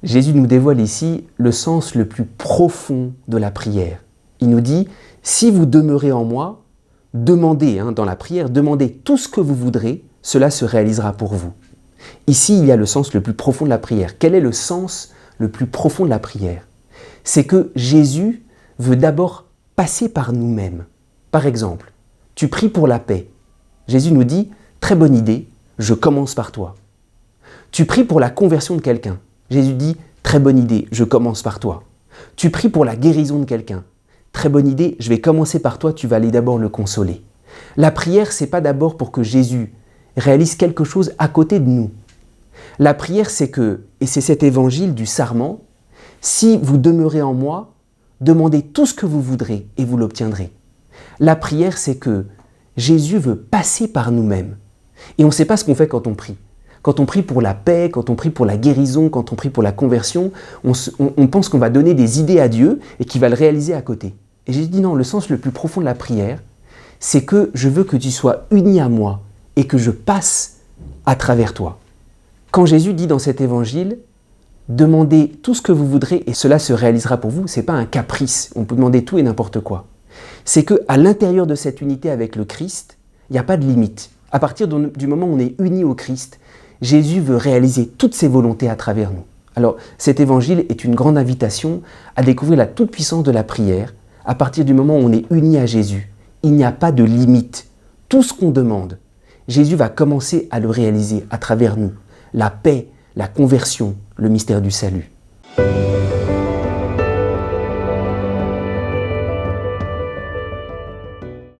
Jésus nous dévoile ici le sens le plus profond de la prière. Il nous dit, si vous demeurez en moi, demandez dans la prière, demandez tout ce que vous voudrez, cela se réalisera pour vous. Ici, il y a le sens le plus profond de la prière. Quel est le sens le plus profond de la prière? C'est que Jésus veut d'abord passer par nous-mêmes. Par exemple, tu pries pour la paix. Jésus nous dit, très bonne idée, je commence par toi. Tu pries pour la conversion de quelqu'un. Jésus dit, très bonne idée, je commence par toi. Tu pries pour la guérison de quelqu'un. Très bonne idée, je vais commencer par toi, tu vas aller d'abord le consoler. La prière, c'est pas d'abord pour que Jésus réalise quelque chose à côté de nous. La prière, c'est que, et c'est cet évangile du sarment, si vous demeurez en moi, demandez tout ce que vous voudrez et vous l'obtiendrez. La prière, c'est que Jésus veut passer par nous-mêmes. Et on ne sait pas ce qu'on fait quand on prie. Quand on prie pour la paix, quand on prie pour la guérison, quand on prie pour la conversion, on pense qu'on va donner des idées à Dieu et qu'il va le réaliser à côté. Et Jésus dit non, le sens le plus profond de la prière, c'est que je veux que tu sois uni à moi et que je passe à travers toi. Quand Jésus dit dans cet évangile, demandez tout ce que vous voudrez et cela se réalisera pour vous, ce n'est pas un caprice, on peut demander tout et n'importe quoi. C'est qu'à l'intérieur de cette unité avec le Christ, il n'y a pas de limite. À partir du moment où on est uni au Christ, Jésus veut réaliser toutes ses volontés à travers nous. Alors cet évangile est une grande invitation à découvrir la toute-puissance de la prière. À partir du moment où on est uni à Jésus, il n'y a pas de limite. Tout ce qu'on demande, Jésus va commencer à le réaliser à travers nous. La paix, la conversion, le mystère du salut.